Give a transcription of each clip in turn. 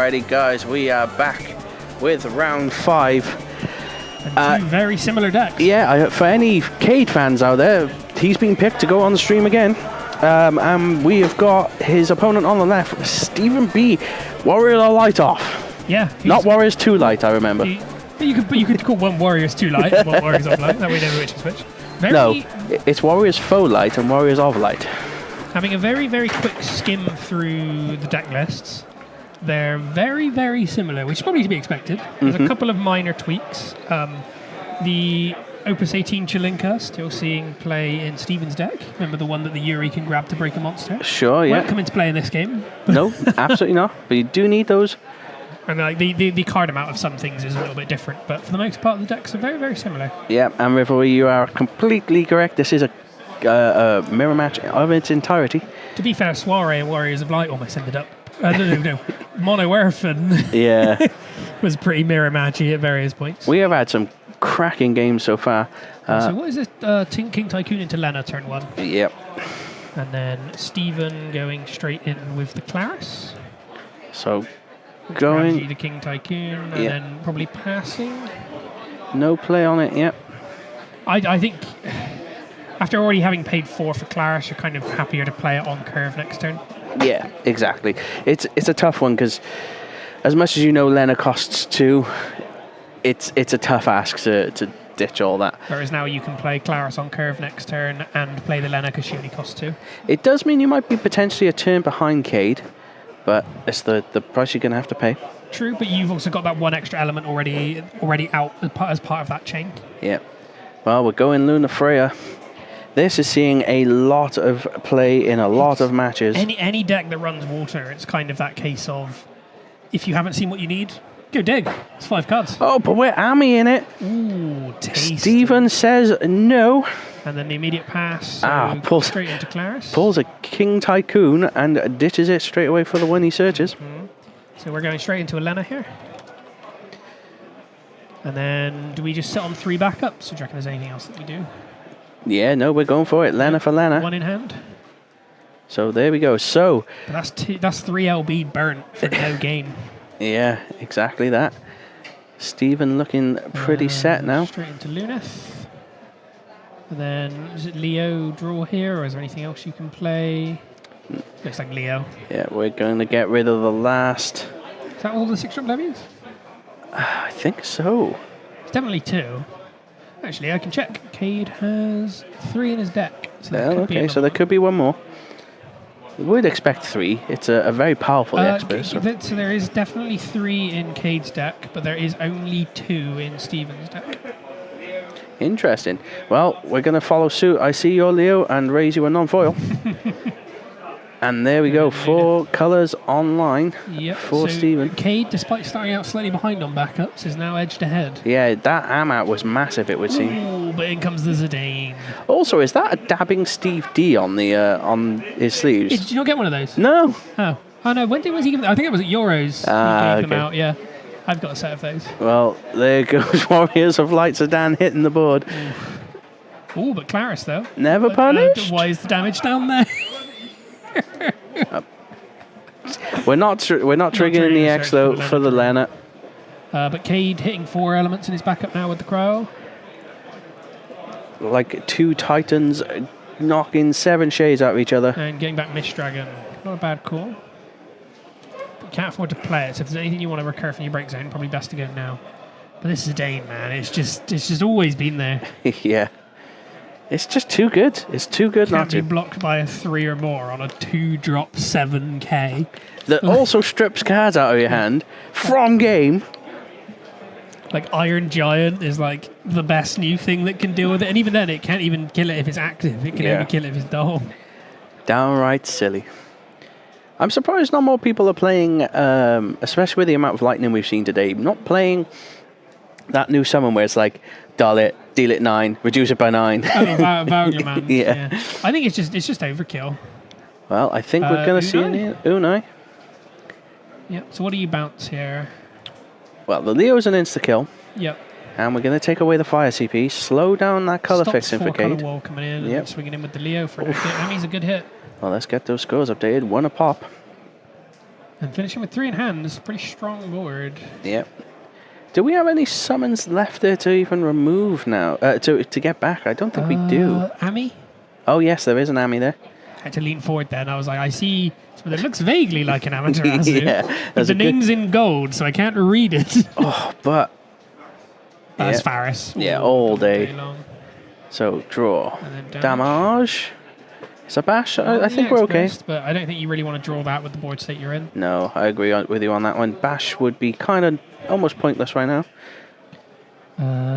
Alrighty, guys, we are back with round 5. And two very similar decks. Yeah, for any Cade fans out there, he's been picked to go on the stream again. And we have got his opponent on the left, Steven B. Warrior Light off. Yeah. Not Warriors 2 Light, I remember. You could call one Warriors 2 Light, one Warriors of Light. That way we know which is which. No, it's Warriors Faux Light and Warriors of Light. Having a very, very quick skim through the deck lists, they're very, very similar, which is probably to be expected. There's a couple of minor tweaks. The Opus 18 Chilinka still seeing play in Steven's deck. Remember the one that the Yuri can grab to break a monster? Sure, yeah. Won't come into play in this game. No, absolutely not. But you do need those. And like the card amount of some things is a little bit different, but for the most part, the decks are very, very similar. Yeah, and Rivalry, you are completely correct. This is a mirror match of its entirety. To be fair, Soiree and Warriors of Light almost ended up. No. Mono Earthen Yeah. was pretty mirror matchy at various points. We have had some cracking games so far. So what is this? King Tycoon into Lena turn 1. Yep. And then Steven going straight in with the Claris. So going the King Tycoon, and then probably passing. No play on it, yep. I think after already having paid 4 for Claris, you're kind of happier to play it on curve next turn. Yeah, exactly. It's a tough one because as much as you know Lena costs 2, it's a tough ask to ditch all that. Whereas now you can play Claris on curve next turn and play the Lena because she only costs 2. It does mean you might be potentially a turn behind Cade, but it's the price you're going to have to pay. True, but you've also got that one extra element already out as part of that chain. Yeah. Well, we're going Luna Freya. This is seeing a lot of play in a lot of matches. Any deck that runs water, it's kind of that case of, if you haven't seen what you need, go dig. It's 5 cards. Oh, but we're Ami in it. Ooh, tasty. Steven says no. And then the immediate pass. So pulls straight into Claris. Pulls a King Tycoon and ditches it straight away for the one he searches. So we're going straight into a Lena here. And then do we just sit on 3 backups? Or do you reckon there's anything else that we do? Yeah, no, we're going for it. Lena for Lena. 1 in hand. So there we go. So but that's 3 LB burnt for no gain. Yeah, exactly that. Steven looking pretty set now. Straight into Luneth. And then is it Leo draw here, or is there anything else you can play? Looks like Leo. Yeah, we're going to get rid of the last. Is that all the 6-drop levies? I think so. It's definitely 2. Actually, I can check. Cade has 3 in his deck. So there could be one more. We would expect 3. It's a very powerful expert. So there is definitely 3 in Cade's deck, but there is only 2 in Steven's deck. Interesting. Well, we're going to follow suit. I see your Leo and raise you a non-foil. And there we go. 4 colours online for Steven. Cade, despite starting out slightly behind on backups, is now edged ahead. Yeah, that Amat was massive, it would seem. Ooh, but in comes the Zidane. Also, is that a dabbing Steve D on the on his sleeves? Did you not get one of those? No. Oh no. When was he? I think it was at Euros. He gave them out. Yeah, I've got a set of those. Well, there goes Warriors of Light Sedan hitting the board. Ooh, but Claris though. Never punished. Why is the damage down there? We're not triggering the X though for the Lena. But Cade hitting 4 elements in his backup now with the Crow. Like 2 Titans knocking 7 shades out of each other. And getting back Mist Dragon. Not a bad call. But you can't afford to play it, so if there's anything you want to recur from your break zone, probably best to go now. But this is a Dane, man. It's just always been there. Yeah. It's just too good. It's too good not to. Can't be blocked by a 3 or more on a 2-drop 7k. That also strips cards out of your hand from game. Like Iron Giant is like the best new thing that can deal with it. And even then, it can't even kill it if it's active. It can only kill it if it's dull. Downright silly. I'm surprised not more people are playing, especially with the amount of lightning we've seen today, not playing that new summon where it's like, dull it, deal it 9, reduce it by 9. Oh, Valgler Man. Yeah. I think it's just overkill. Well, I think we're going to see Unai. Yep. So what do you bounce here? Well, the Leo's an insta-kill. Yep. And we're going to take away the fire CP, slow down that colour fixing for Cade. Colour WoL coming in and swinging in with the Leo for a hit. Ami's a good hit. Well, let's get those scores updated. 1 a pop. And finishing with 3 in hand is a pretty strong board. Yep. Do we have any summons left there to even remove now? To get back? I don't think we do. Ami? Oh, yes, there is an Ami there. I had to lean forward then. I was like, I see... But it looks vaguely like an Amaterasu. Yeah. But the name's in gold, so I can't read it. Oh, but... That's Faris. Yeah, all day. long. So, draw. And then Damage. It's a bash. I think Yeah, we're it's okay. best, but I don't think you really want to draw that with the board state you're in. No, I agree with you on that one. Bash would be kind of almost pointless right now.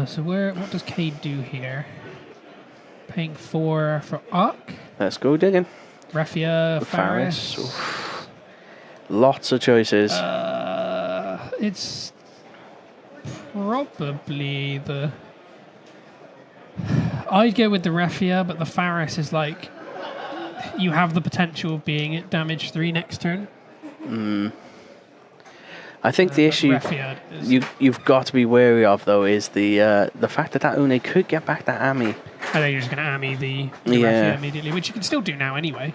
So what does Cade do here? Paying 4 for Arc. Let's go digging. Raffia, Faris. Oof. Lots of choices. It's probably the... I'd go with the Raffia, but the Faris is like... You have the potential of being at damage 3 next turn. I think the issue you've got to be wary of, though, is the fact that Une could get back that Ami. I think you're just going to Ami the Raffia immediately, which you can still do now anyway.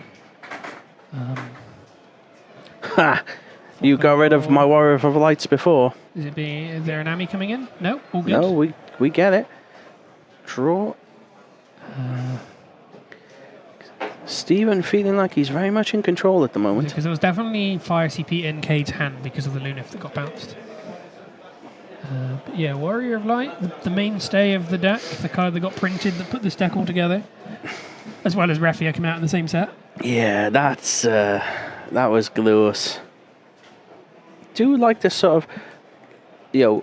Ha! You got rid of my Warrior of Lights before. Is there an Ami coming in? No? All good? No, we get it. Draw. Steven feeling like he's very much in control at the moment. Because there was definitely Fire CP in Cade's hand because of the Lunif that got bounced. But yeah, Warrior of Light, the mainstay of the deck, the card that got printed that put this deck all together, as well as Raffia coming out in the same set. Yeah, that was glorious. Do like this sort of,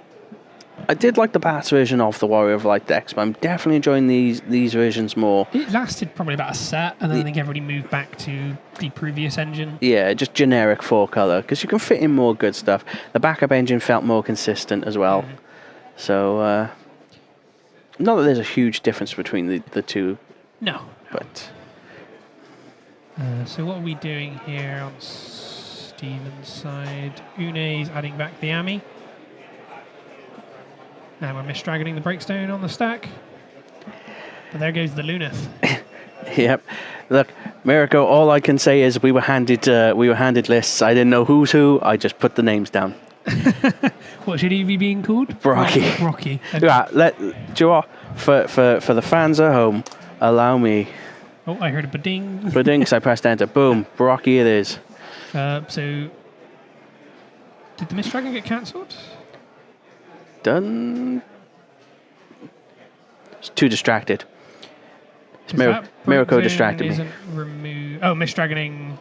I did like the Bats version of the Warrior of Light decks, but I'm definitely enjoying these versions more. It lasted probably about a set, and then I think everybody moved back to the previous engine. Yeah, just generic 4-color, because you can fit in more good stuff. The backup engine felt more consistent as well. So, not that there's a huge difference between the two. No. But... so what are we doing here on Steven's side? Une's adding back the Ami. And we're misdragoning the Breakstone on the stack. But there goes the Lunith. Yep. Look, Mirko, all I can say is we were handed lists. I didn't know who's who. I just put the names down. What should he be being called? Brockie. Brockie. Okay. Yeah, do you know what? For the fans at home, allow me. Oh, I heard a ba-ding. Ba-ding, because I pressed enter. Boom. Brockie it is. So, did the Misdragon get cancelled? Done. It's too distracted. It's Mirko distracted me. Isn't removed. Oh, Misdragoning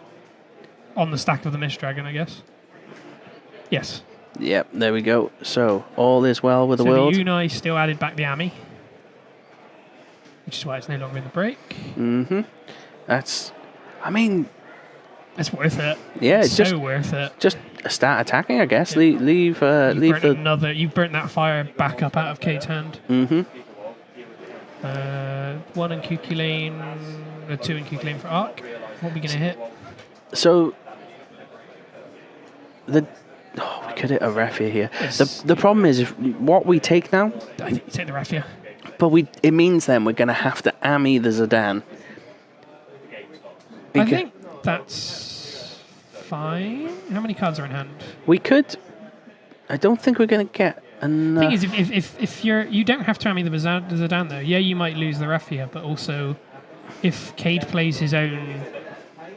on the stack of the Misdragon, I guess. Yes. Yep, there we go. So, all is well with the world. So the Unai still added back the Ami, which is why it's no longer in the break. That's worth it. Yeah, it's just so worth it. Just start attacking, I guess. Yeah. Leave You've burnt that fire back up out of Cade's hand. 1 in QQ lane, 2 in QQ lane for Arc. What are we going to hit? So we could hit a Raffia here. The problem is what we take now. I think you take the Raffia. But it means then we're going to have to Ami the Zidane. I think that's fine. How many cards are in hand? We could. I don't think we're going to get enough. The thing is, if you don't have to Ami the Zidane though. Yeah, you might lose the Raffia, but also if Cade plays his own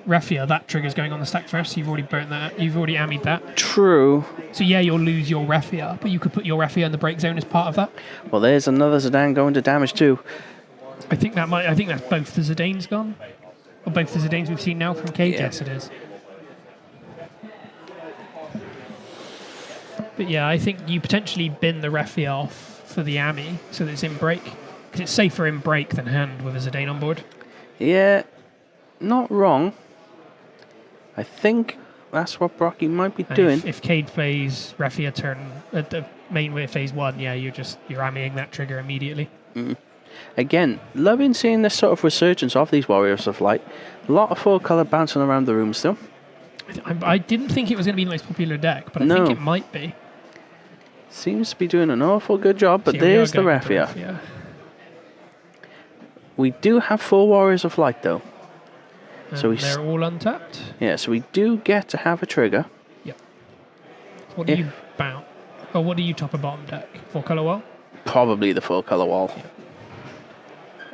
Raffia, that trigger's going on the stack first. So you've already burnt that. You've already Ami'd that. True. So yeah, you'll lose your Raffia, but you could put your Raffia in the break zone as part of that. Well, there's another Zidane going to damage too. I think that's both the Zidanes gone. Or both the Zidanes we've seen now from Cade? Yeah. Yes, it is. But yeah, I think you potentially bin the Raffia off for the Ami so that it's in break. Because it's safer in break than hand with a Zidane on board. Yeah, not wrong. I think that's what Brockie might be doing. If Cade plays Raffia turn at the main way phase 1, yeah, you're Amiing that trigger immediately. Again, loving seeing this sort of resurgence of these Warriors of Light. A lot of 4-color bouncing around the room still. I didn't think it was going to be the most popular deck, but I think it might be. Seems to be doing an awful good job, but there's the Raffia. We do have 4 Warriors of Light, though. So they're all untapped? Yeah, so we do get to have a trigger. Yep. What do you bounce? Or what do you top and bottom deck? For Colour WoL? Probably the full Colour WoL.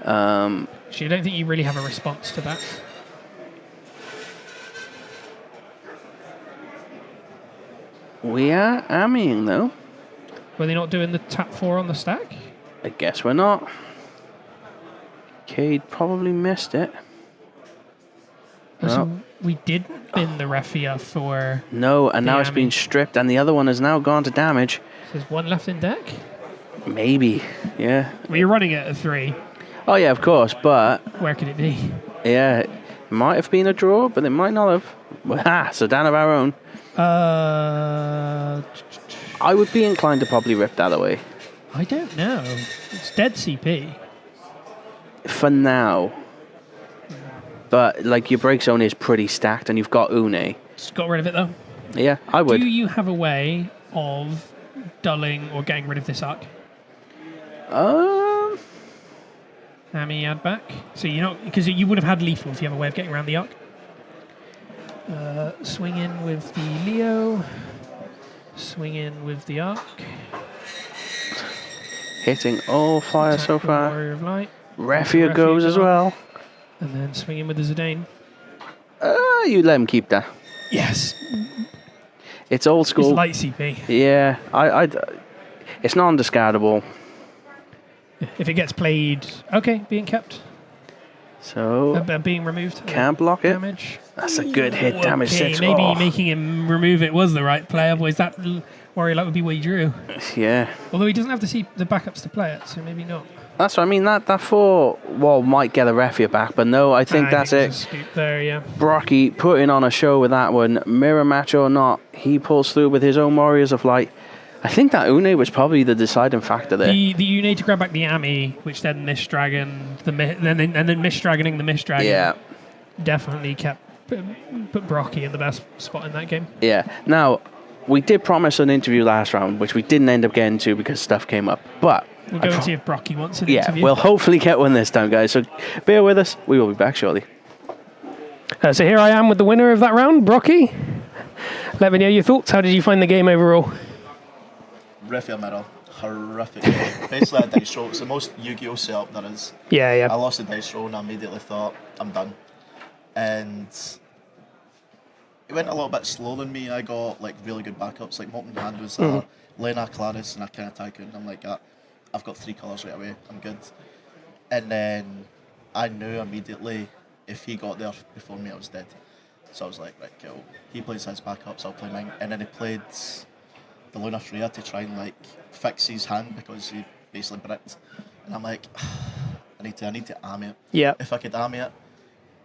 So you don't think you really have a response to that? We are amming, though. Were they not doing the tap 4 on the stack? I guess we're not. Cade probably missed it. So we did bin the Refia for... No, and now it's Ammy. been stripped, and the other one has now gone to damage. There's one left in deck? Maybe, yeah. Well, you're running it at 3. Oh, yeah, of course, but... Where could it be? Yeah, it might have been a draw, but it might not have. So down of our own. I would be inclined to probably rip that away. I don't know. It's dead CP. For now. But, like, your break zone is pretty stacked, and you've got Une. Just got rid of it, though. Yeah, I would. Do you have a way of dulling or getting rid of this arc? Ammy add back. So you're not... Because you would have had lethal if you have a way of getting around the arc. Swing in with the Leo. Swing in with the arc. Hitting all fire Attack so with far. Warrior of Light. Refia goes as gone. well. And then swing in with the Zidane. You let him keep that. Yes. It's old It's school. light CP. Yeah, it's non-discardable. If it gets played... Okay, being kept. So, Being removed. can't block it. Damage. That's a good hit, damage Okay, 6. maybe Oh. making him remove it was the right play, otherwise that Warrior Light would be what he drew. Yeah. Although he doesn't have to see the backups to play it, so maybe not. That's what I mean. That 4 wall might get a Refia back, but no, I think that's there's it. a scoop there, yeah. Brockie putting on a show with that one. Mirror match or not, he pulls through with his own Warriors of Light. I think that Une was probably the deciding factor there. The you need to grab back the Ammy, which then Mist Dragon, and then Mist Dragoning the Mist Dragon. Yeah. Definitely put Brockie in the best spot in that game. Yeah. Now, we did promise an interview last round, which we didn't end up getting to because stuff came up. But We'll go and see if Brockie wants an yeah, interview. we'll hopefully get one this time, guys. So bear with us. We will be back shortly. So here I am with the winner of that round, Brockie. Let me know your thoughts. How did you find the game overall? Refia Mirror, horrific. Basically a dice roll. It's the most Yu-Gi-Oh setup there is. Yeah. I lost the dice roll and I immediately thought, I'm done. And it went a little bit slower than me. I got like really good backups. Like Molten Hand was Lena, Claris, and a kind of Tycoon. I'm like, I've got 3 colours right away. I'm good. And then I knew immediately if he got there before me, I was dead. So I was like, right, cool. He plays his backups, I'll play mine. And then he played the Luna Freya to try and like fix his hand because he basically bricked. And I'm like, I need to army it. Yeah. If I could army it,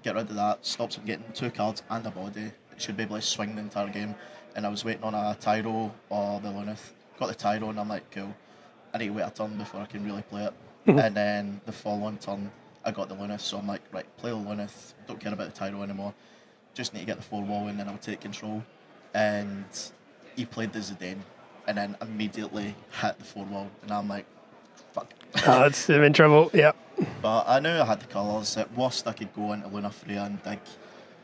get rid of that, stops him getting 2 cards and a body, it should be able to swing the entire game. And I was waiting on a Tyro or the Lunith. Got the Tyro and I'm like, cool. I need to wait a turn before I can really play it. And then the following turn, I got the Lunith, so I'm like, right, play the Lunith, don't care about the Tyro anymore. Just need to get the 4 wall and then I'll take control. And he played the Zidane and then immediately hit the 4 wall. And I'm like, fuck. I'm in trouble, yeah. But I knew I had the colours. At worst, I could go into Luna Freya and dig.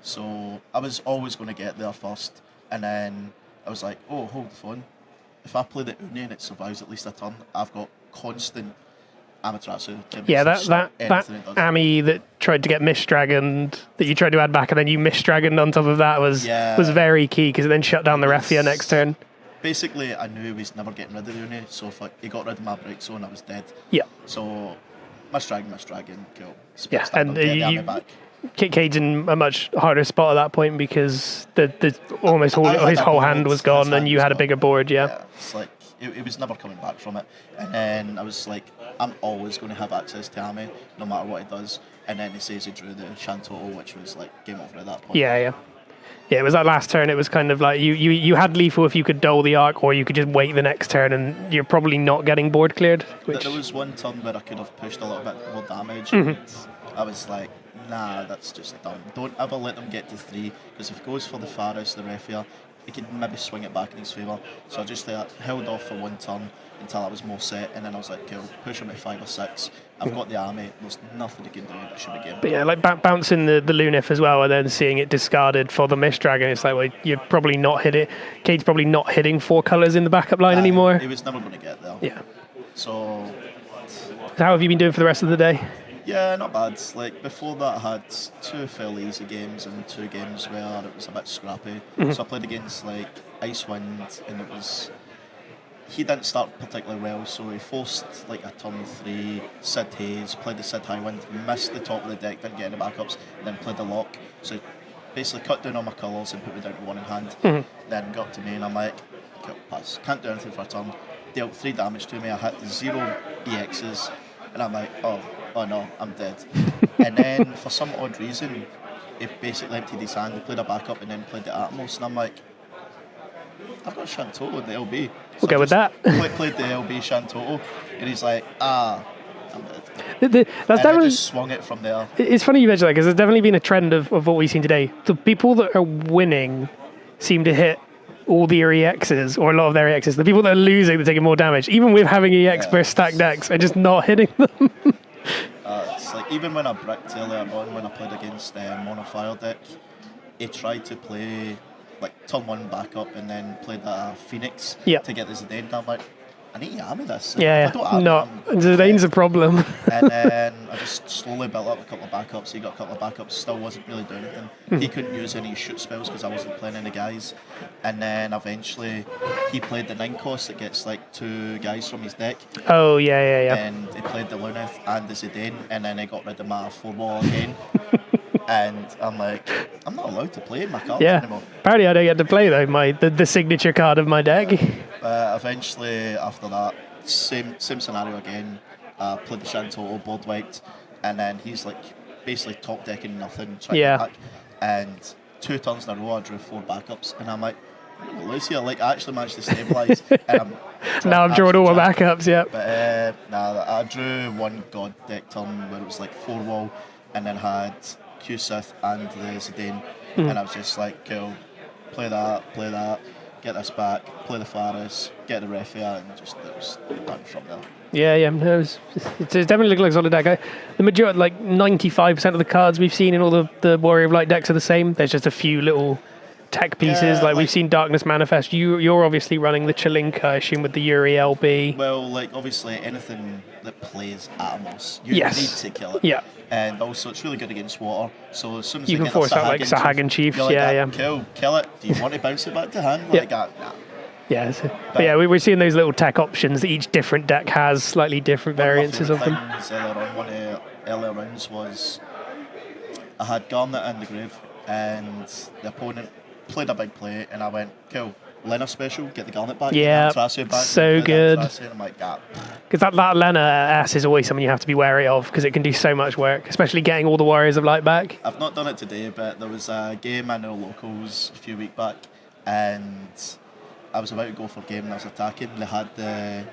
So I was always going to get there first. And then I was like, oh, hold the phone. If I play the Une and it survives at least a turn, I've got constant Amaterasu. Yeah, that Ammy that tried to get Mist Dragoned, that you tried to add back, and then you Mist Dragoned on top of that was very key because it then shut down the Refia next turn. Basically, I knew he was never getting rid of the Une, so if he got rid of my break zone, I was dead. Yeah. So, Mist Dragon, cool. Yeah, and you back. Cade's in a much harder spot at that point because the almost his whole hand was gone, and you had a bigger board. Yeah, it's like it was never coming back from it. And then I was like, I'm always going to have access to Ame, no matter what he does. And then he says he drew the Shantoto, which was like game over at that point. Yeah. It was that last turn. It was kind of like you had lethal if you could dull the arc, or you could just wait the next turn, and you're probably not getting board cleared. Which... There was one turn where I could have pushed a little bit more damage. And I was like, nah, that's just dumb. Don't ever let them get to 3, because if he goes for the Faris, the Refia, he could maybe swing it back in his favour. So I just held off for one turn until I was more set, and then I was like, cool, push him at 5 or 6. I've got the army, there's nothing he can do, it should be game. But yeah, like bouncing the Lunif as well, and then seeing it discarded for the Mist Dragon, it's like, well, you're probably not hit it. Cade's probably not hitting 4 colours in the backup line anymore. He was never going to get there. Yeah. So how have you been doing for the rest of the day? Yeah, not bad. Like before that, I had 2 fairly easy games and 2 games where it was a bit scrappy. So I played against like Icewind, and it was. He didn't start particularly well, so he forced like a turn 3 Sid Haze, played the Sid Highwind, missed the top of the deck, didn't get any backups, and then played the lock. So he basically cut down all my colours and put me down to 1 in hand. Then got to me and I'm like, okay, pass. Can't do anything for a turn. Dealt 3 damage to me. I hit 0 EXs, and I'm like, oh no, I'm dead. And then for some odd reason, he basically emptied his hand. He played a backup and then played the Atmos, and I'm like, I've got Shantoto in the LB. So We'll go with that. Played the LB Shantoto, and he's like, I'm dead. That's And I definitely. just swung it from there. It's funny you mention that because there's definitely been a trend of what we've seen today. The people that are winning seem to hit all their EXs, or a lot of their EXs. The people that are losing, they're taking more damage. Even with having EX burst stacked decks, are just not hitting them. It's like even when I bricked earlier on, when I played against Mono Fire deck, he tried to play like turn 1 backup and then played a Phoenix to get the Zidane. I'm like, I need to army this. If I don't army no, him, Zidane's a problem. And then I just slowly built up a couple of backups. He got a couple of backups, still wasn't really doing anything. He couldn't use any shoot spells because I wasn't playing any guys. And then eventually he played the 9 cost that gets like 2 guys from his deck. Oh, yeah. And he played the Lunith and the Zidane, and then he got rid of my 4-wall again. And I'm like, I'm not allowed to play my cards anymore. Apparently I don't get to play though, the signature card of my deck. Eventually, after that, same scenario again. Played the Shantoto, board wiped, and then he's like basically top decking nothing, trying to back. And 2 turns in a row, I drew 4 backups, and I'm like, Lucia, like I actually managed to stabilise. Now I'm drawing all my backups, But I drew 1 god deck turn where it was like 4 wall, and then had Q-Sith and the Zidane, and I was just like, cool, play that, get this back, play the Faris, get the Refia, and just it was done from there. Yeah. No, it definitely looks like a solid deck. The majority, like 95% of the cards we've seen in all the Warrior of Light decks are the same. There's just a few little tech pieces, like we've seen Darkness Manifest. You're obviously running the Chilinka, I assume, with the Yuri LB. Well, like obviously anything that plays Atmos, you need to kill it. Yeah. And also it's really good against water, so as soon as you can force out like Sahagan Chiefs, like, kill it. Do you want to bounce it back to hand? Like that? Nah. Yeah, but yeah, we're seeing those little tech options that each different deck has, slightly different variances of them. One of the earlier rounds was I had Garnet in the grave, and the opponent played a big play, and I went, cool, Lena special, get the Garnet back, back, so good. I'm like, because that Lena S is always something you have to be wary of, because it can do so much work, especially getting all the Warriors of Light back. I've not done it today, but there was a game I know locals a few weeks back, and I was about to go for a game and I was attacking. They had the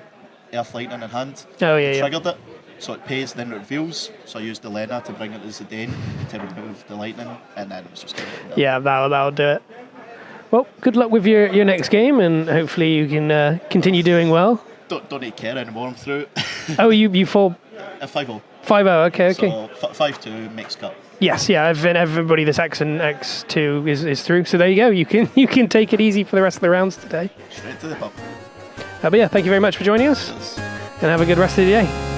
Earth Lightning in hand. Triggered it, so it pays, then it reveals. So I used the Lena to bring it to Zidane to remove the lightning, and then it was just going from there. Yeah, that'll do it. Well, good luck with your next game, and hopefully you can continue doing well. Don't need care anymore, I'm through. Oh, you fall 5-0. 5-0, okay. So 5-2 mixed cut. Yes, yeah, everybody that's X and X2 is through. So there you go. You can take it easy for the rest of the rounds today. Straight to the pub. But yeah, thank you very much for joining us, and have a good rest of the day.